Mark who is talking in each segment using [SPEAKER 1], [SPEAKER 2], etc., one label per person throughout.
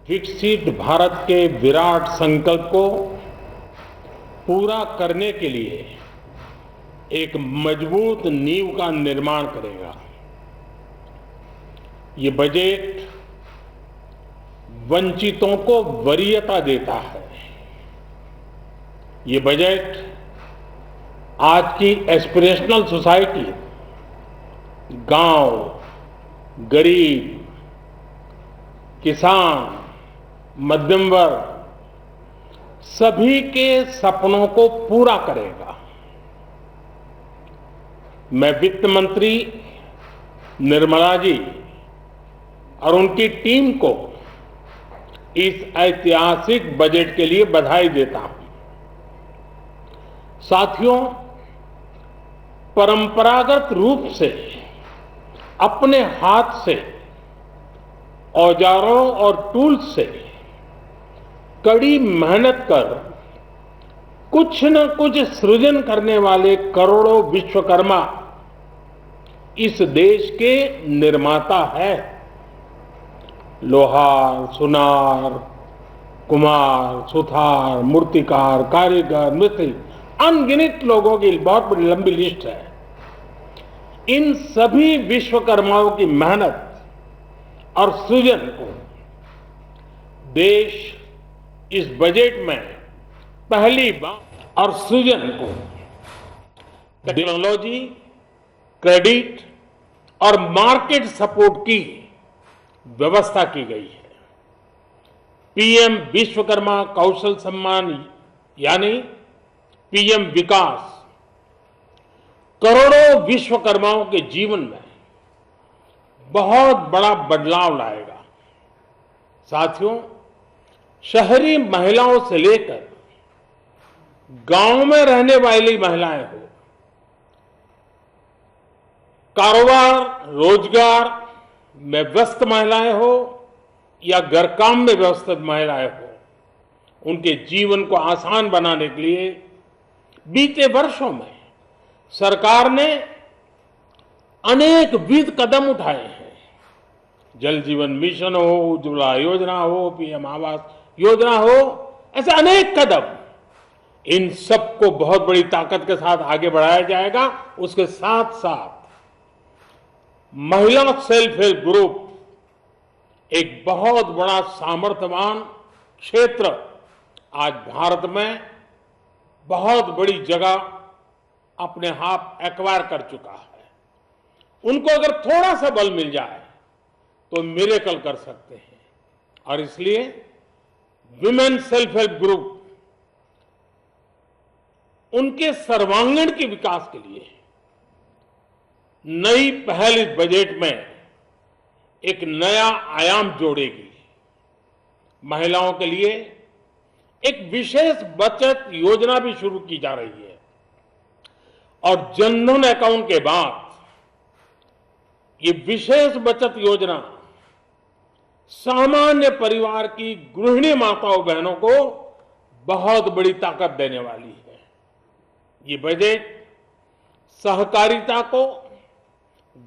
[SPEAKER 1] विकसित भारत के विराट संकल्प को पूरा करने के लिए एक मजबूत नींव का निर्माण करेगा। ये बजट वंचितों को वरीयता देता है। ये बजट आज की एस्पिरेशनल सोसाइटी, गांव, गरीब, किसान, मध्यम वर्ग सभी के सपनों को पूरा करेगा। मैं वित्त मंत्री निर्मला जी और उनकी टीम को इस ऐतिहासिक बजट के लिए बधाई देता हूं। साथियों, परंपरागत रूप से अपने हाथ से औजारों और टूल्स से कड़ी मेहनत कर कुछ न कुछ सृजन करने वाले करोड़ों विश्वकर्मा इस देश के निर्माता है। लोहार, सुनार, कुम्हार, सुथार, मूर्तिकार, कारीगर, मिस्त्री, अनगिनत लोगों की बहुत बड़ी लंबी लिस्ट है। इन सभी विश्वकर्माओं की मेहनत और सृजन को देश इस बजट में पहली बार और सृजन को टेक्नोलॉजी, क्रेडिट और मार्केट सपोर्ट की व्यवस्था की गई है। पीएम विश्वकर्मा कौशल सम्मान यानी पीएम विकास करोड़ों विश्वकर्माओं के जीवन में बहुत बड़ा बदलाव लाएगा। साथियों, शहरी महिलाओं से लेकर गांव में रहने वाली महिलाएं हो, कारोबार, रोजगार में व्यस्त महिलाएं हो या घर काम में व्यस्त महिलाएं हो, उनके जीवन को आसान बनाने के लिए बीते वर्षों में सरकार ने अनेकविध कदम उठाए हैं। जल जीवन मिशन हो, उज्ज्वला योजना हो, पीएम आवास योजना हो, ऐसे अनेक कदम, इन सबको बहुत बड़ी ताकत के साथ आगे बढ़ाया जाएगा। उसके साथ साथ महिला सेल्फ हेल्प ग्रुप एक बहुत बड़ा सामर्थ्यवान क्षेत्र आज भारत में बहुत बड़ी जगह अपने हाथ एक्वायर कर चुका है। उनको अगर थोड़ा सा बल मिल जाए तो मिरेकल कर सकते हैं। और इसलिए विमेन सेल्फ हेल्प ग्रुप उनके सर्वांगीण के विकास के लिए नई पहल इस बजट में एक नया आयाम जोड़ेगी। महिलाओं के लिए एक विशेष बचत योजना भी शुरू की जा रही है और जनधन अकाउंट के बाद ये विशेष बचत योजना सामान्य परिवार की गृहिणी माताओं बहनों को बहुत बड़ी ताकत देने वाली है। ये बजट सहकारिता को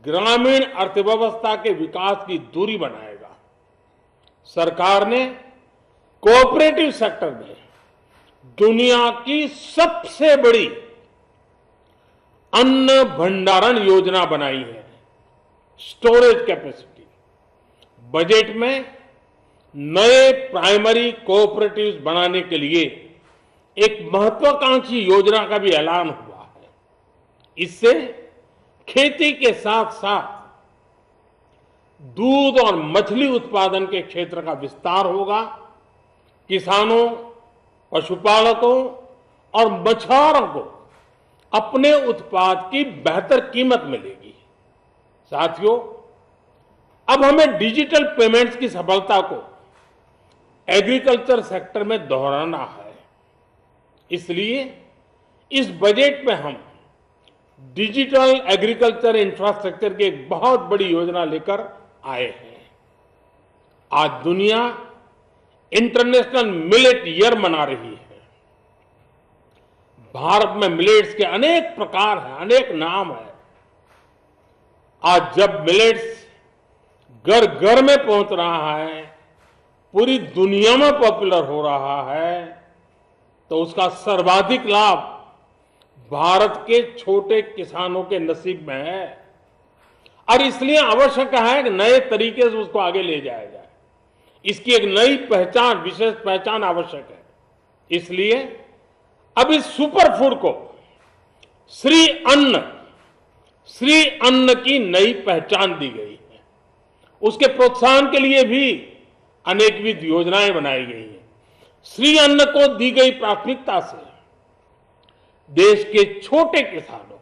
[SPEAKER 1] ग्रामीण अर्थव्यवस्था के विकास की धुरी बनाएगा। सरकार ने कोऑपरेटिव सेक्टर में दुनिया की सबसे बड़ी अन्न भंडारण योजना बनाई है, स्टोरेज कैपेसिटी। बजट में नए प्राइमरी कोऑपरेटिव्स बनाने के लिए एक महत्वाकांक्षी योजना का भी ऐलान हुआ है। इससे खेती के साथ साथ दूध और मछली उत्पादन के क्षेत्र का विस्तार होगा। किसानों, पशुपालकों और मछुआरों को अपने उत्पाद की बेहतर कीमत मिलेगी। साथियों, अब हमें डिजिटल पेमेंट्स की सफलता को एग्रीकल्चर सेक्टर में दोहराना है। इसलिए इस बजट में हम डिजिटल एग्रीकल्चर इंफ्रास्ट्रक्चर की एक बहुत बड़ी योजना लेकर आए हैं। आज दुनिया इंटरनेशनल मिलेट ईयर मना रही है। भारत में मिलेट्स के अनेक प्रकार हैं, अनेक नाम है। आज जब मिलेट्स घर घर में पहुंच रहा है पूरी दुनिया में पॉपुलर हो रहा है तो उसका सर्वाधिक लाभ भारत के छोटे किसानों के नसीब में है और इसलिए आवश्यक है कि नए तरीके से उसको आगे ले जाया जाए। इसकी एक नई पहचान, विशेष पहचान आवश्यक है। इसलिए अब इस सुपर फूड को श्री अन्न की नई पहचान दी गई है। उसके प्रोत्साहन के लिए भी अनेकविध योजनाएं बनाई गई हैं। श्री अन्न को दी गई प्राथमिकता से देश के छोटे किसानों,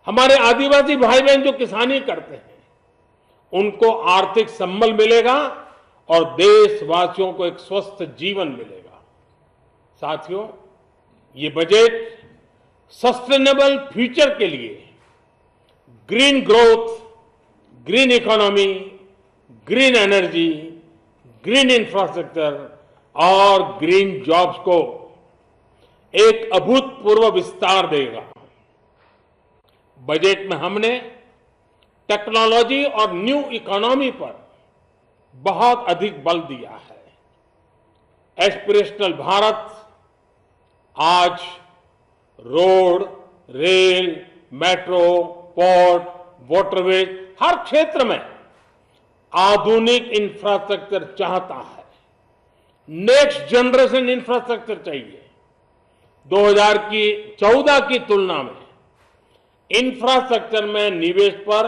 [SPEAKER 1] हमारे आदिवासी भाई बहन जो किसानी करते हैं, उनको आर्थिक संबल मिलेगा और देशवासियों को एक स्वस्थ जीवन मिलेगा। साथियों, ये बजट सस्टेनेबल फ्यूचर के लिए green growth, green economy, green energy, green infrastructure और ग्रीन जॉब्स को एक अभूतपूर्व विस्तार देगा। बजट में हमने टेक्नोलॉजी और न्यू इकोनॉमी पर बहुत अधिक बल दिया है। एस्पिरेशनल भारत आज road, rail, metro, port, waterways, हर क्षेत्र में आधुनिक इंफ्रास्ट्रक्चर चाहता है। नेक्स्ट जनरेशन इंफ्रास्ट्रक्चर चाहिए। 2014 की तुलना में इंफ्रास्ट्रक्चर में निवेश पर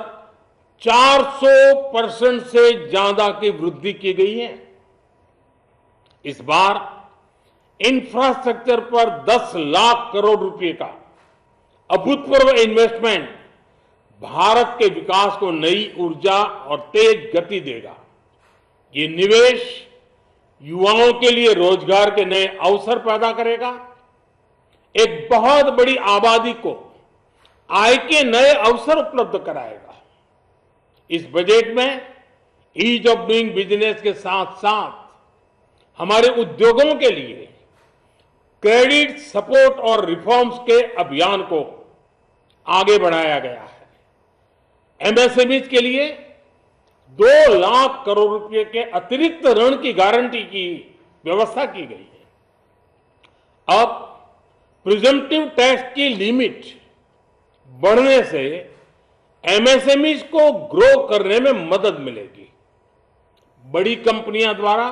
[SPEAKER 1] 400% से ज्यादा की वृद्धि की गई है। इस बार इंफ्रास्ट्रक्चर पर 10 लाख करोड़ रुपए का अभूतपूर्व इन्वेस्टमेंट भारत के विकास को नई ऊर्जा और तेज गति देगा। ये निवेश युवाओं के लिए रोजगार के नए अवसर पैदा करेगा, एक बहुत बड़ी आबादी को आय के नए अवसर उपलब्ध कराएगा। इस बजट में ईज ऑफ डूइंग बिजनेस के साथ साथ हमारे उद्योगों के लिए क्रेडिट सपोर्ट और रिफॉर्म्स के अभियान को आगे बढ़ाया गया है। एमएसएमई के लिए 2 लाख करोड़ रुपए के अतिरिक्त ऋण की गारंटी की व्यवस्था की गई है। अब प्रिजम्पटिव टैक्स की लिमिट बढ़ने से एमएसएमई को ग्रो करने में मदद मिलेगी। बड़ी कंपनियां द्वारा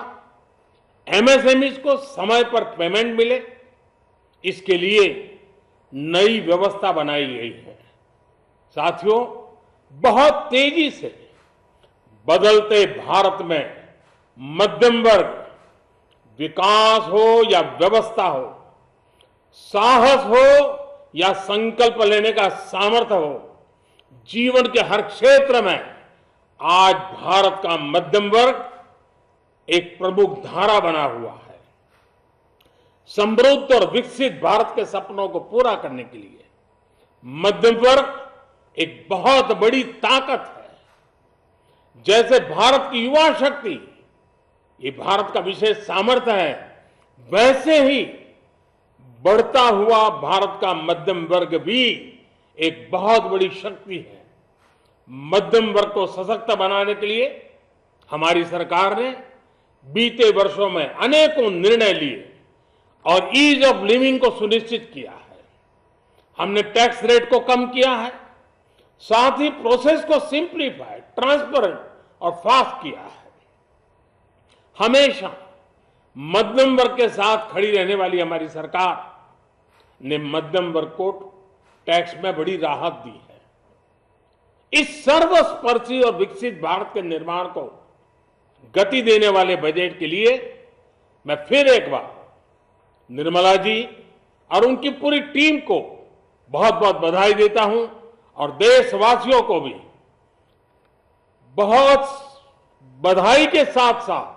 [SPEAKER 1] एमएसएमई को समय पर पेमेंट मिले, इसके लिए नई व्यवस्था बनाई गई है। साथियों, बहुत तेजी से बदलते भारत में मध्यम वर्ग, विकास हो या व्यवस्था हो, साहस हो या संकल्प लेने का सामर्थ्य हो, जीवन के हर क्षेत्र में आज भारत का मध्यम वर्ग एक प्रमुख धारा बना हुआ है। समृद्ध और विकसित भारत के सपनों को पूरा करने के लिए मध्यम वर्ग एक बहुत बड़ी ताकत है। जैसे भारत की युवा शक्ति ये भारत का विशेष सामर्थ्य है, वैसे ही बढ़ता हुआ भारत का मध्यम वर्ग भी एक बहुत बड़ी शक्ति है। मध्यम वर्ग को सशक्त बनाने के लिए हमारी सरकार ने बीते वर्षों में अनेकों निर्णय लिए और ईज ऑफ लिविंग को सुनिश्चित किया है। हमने टैक्स रेट को कम किया है, साथ ही प्रोसेस को सिंप्लीफाई, ट्रांसपेरेंट और फास्ट किया है। हमेशा मध्यम वर्ग के साथ खड़ी रहने वाली हमारी सरकार ने मध्यम वर्ग को टैक्स में बड़ी राहत दी है। इस सर्वस्पर्शी और विकसित भारत के निर्माण को गति देने वाले बजट के लिए मैं फिर एक बार निर्मला जी और उनकी पूरी टीम को बहुत बहुत बधाई देता हूं और देशवासियों को भी बहुत बधाई के साथ साथ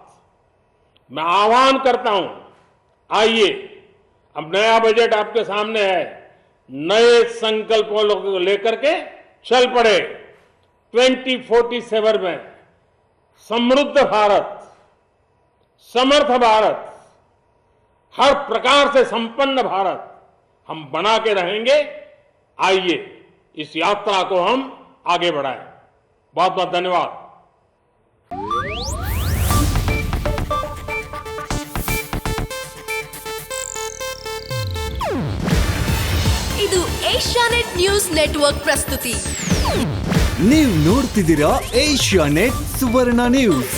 [SPEAKER 1] मैं आह्वान करता हूं, आइए अब नया बजट आपके सामने है, नए संकल्पों को लेकर के चल पड़े। 2047 में समृद्ध भारत, समर्थ भारत, हर प्रकार से संपन्न भारत हम बना के रहेंगे। आइए इस यात्रा को हम आगे बढ़ाएं। बहुत बहुत धन्यवाद।
[SPEAKER 2] ಏಷ್ಯಾನೆಟ್ ನ್ಯೂಸ್ ನೆಟ್ವರ್ಕ್ ಪ್ರಸ್ತುತಿ.
[SPEAKER 3] ನೀವು ನೋಡ್ತಿದ್ದೀರಾ ಏಷ್ಯಾನೆಟ್ ಸುವರ್ಣ ನ್ಯೂಸ್.